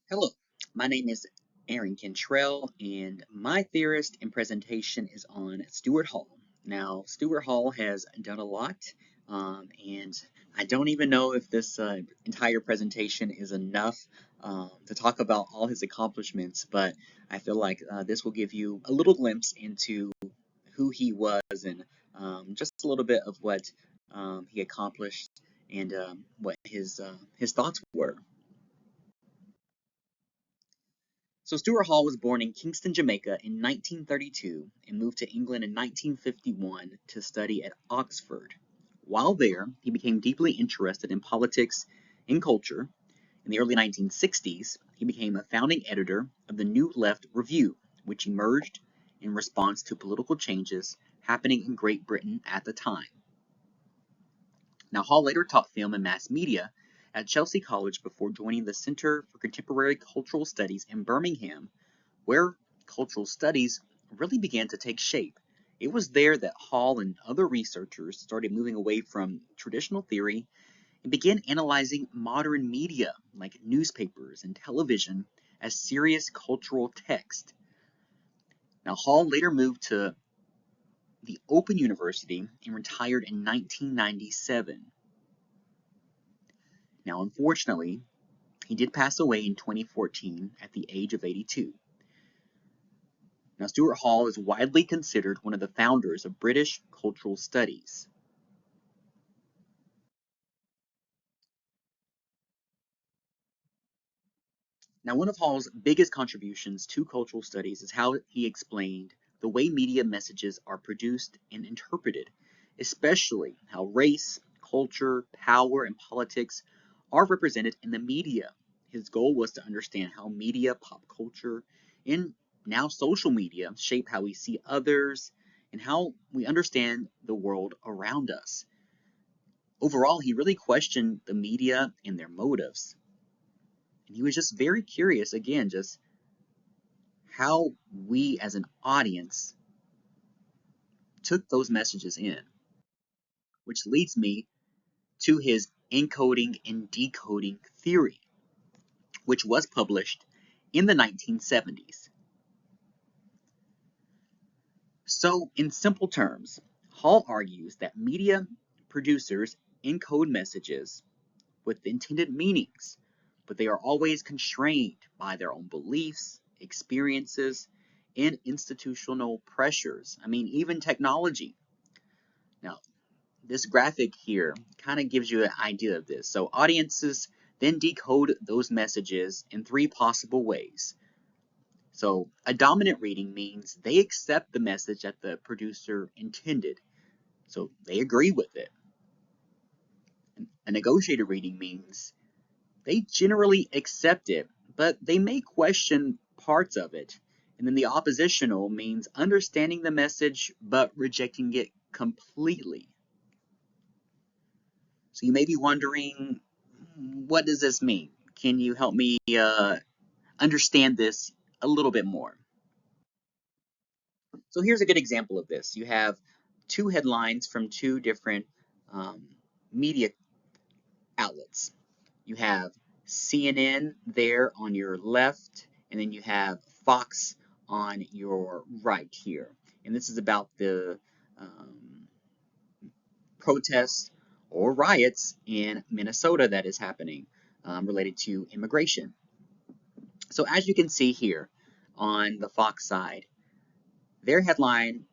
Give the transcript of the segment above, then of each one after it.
Hello, my name is Aaron Cantrell, and my theorist and presentation is on Stuart Hall. Now, Stuart Hall has done a lot, and I don't even know if this entire presentation is enough to talk about all his accomplishments, but I feel like this will give you a little glimpse into who he was and just a little bit of what he accomplished and what his thoughts were. So Stuart Hall was born in Kingston, Jamaica in 1932 and moved to England in 1951 to study at Oxford. While there, he became deeply interested in politics and culture. In the early 1960s, he became a founding editor of the New Left Review, which emerged in response to political changes happening in Great Britain at the time. Now, Hall later taught film and mass media at Chelsea College before joining the Center for Contemporary Cultural Studies in Birmingham, where cultural studies really began to take shape. It was there that Hall and other researchers started moving away from traditional theory and began analyzing modern media like newspapers and television as serious cultural text. Now, Hall later moved to the Open University and retired in 1997. Now, unfortunately, he did pass away in 2014 at the age of 82. Now, Stuart Hall is widely considered one of the founders of British cultural studies. Now, one of Hall's biggest contributions to cultural studies is how he explained the way media messages are produced and interpreted, especially how race, culture, power, and politics are represented in the media. His goal was to understand how media, pop culture, and now social media shape how we see others and how we understand the world around us. Overall, he really questioned the media and their motives. And he was just very curious, again, just how we as an audience took those messages in, which leads me to his encoding and decoding theory, which was published in the 1970s. So, in simple terms, Hall argues that media producers encode messages with intended meanings, but they are always constrained by their own beliefs, experiences, and institutional pressures. I mean, even technology. Now, this graphic here kind of gives you an idea of this. So audiences then decode those messages in three possible ways. So a dominant reading means they accept the message that the producer intended. So they agree with it. A negotiated reading means they generally accept it, but they may question parts of it. And then the oppositional means understanding the message but rejecting it completely. So you may be wondering, what does this mean? Can you help me understand this a little bit more? So here's a good example of this. You have two headlines from two different um, media outlets. You have CNN there on your left, and then you have Fox on your right here. And this is about the protests or riots in Minnesota that is happening related to immigration. So as you can see here on the Fox side, their headline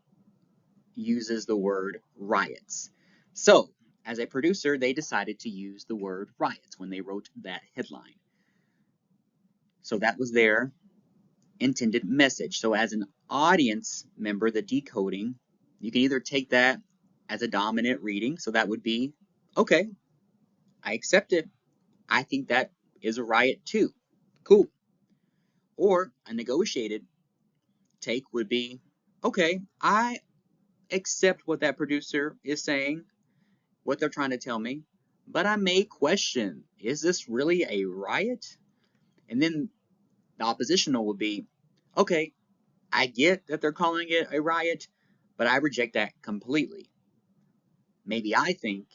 uses the word riots. So as a producer, they decided to use the word riots when they wrote that headline. So that was their intended message. So as an audience member, the decoding, you can either take that as a dominant reading. So that would be, okay, I accept it. I think that is a riot too. Cool. Or a negotiated take would be, okay, I accept what that producer is saying, what they're trying to tell me, but I may question, is this really a riot? And then the oppositional would be, okay, I get that they're calling it a riot, but I reject that completely. Maybe I think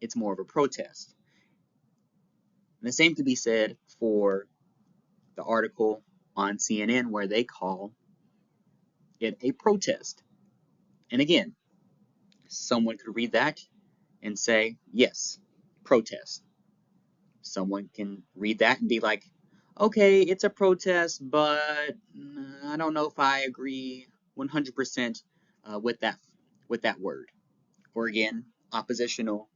it's more of a protest. And the same could be said for the article on CNN where they call it a protest. And again, someone could read that and say, yes, protest. Someone can read that and be like, okay, it's a protest, but I don't know if I agree 100% with that word. Or again, oppositional.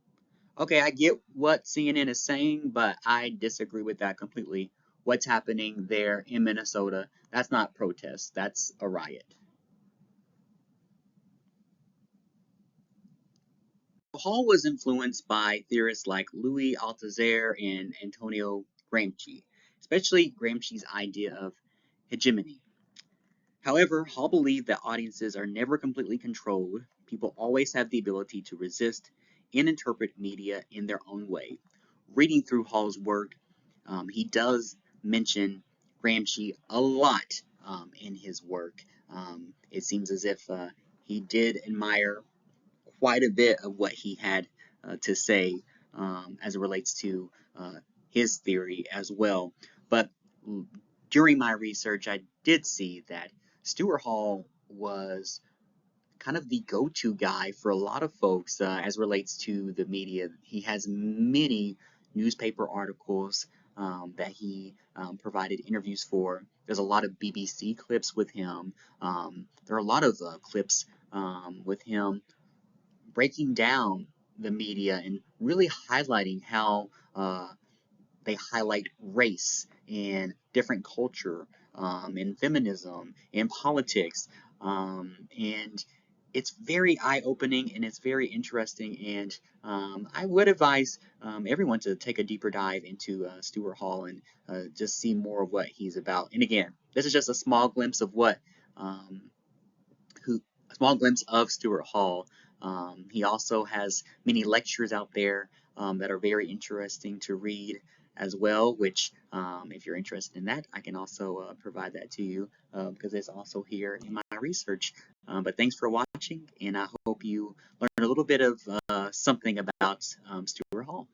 Okay, I get what CNN is saying, but I disagree with that completely. What's happening there in Minnesota, that's not protest, that's a riot. Hall was influenced by theorists like Louis Althusser and Antonio Gramsci, especially Gramsci's idea of hegemony. However, Hall believed that audiences are never completely controlled. People always have the ability to resist and interpret media in their own way. Reading through Hall's work, he does mention Gramsci a lot in his work. It seems as if he did admire quite a bit of what he had to say as it relates to his theory as well. But during my research, I did see that Stuart Hall was kind of the go-to guy for a lot of folks as relates to the media. He has many newspaper articles that he provided interviews for. There's a lot of BBC clips with him. There are a lot of clips with him breaking down the media and really highlighting how they highlight race and different culture and feminism and politics. And it's very eye-opening and it's very interesting. And I would advise everyone to take a deeper dive into Stuart Hall and just see more of what he's about. And again, this is just a small glimpse of what um, who a small glimpse of Stuart Hall. He also has many lectures out there that are very interesting to read as well, which if you're interested in that, I can also provide that to you because it's also here in my research. But thanks for watching, and I hope you learned a little bit of something about Stuart Hall.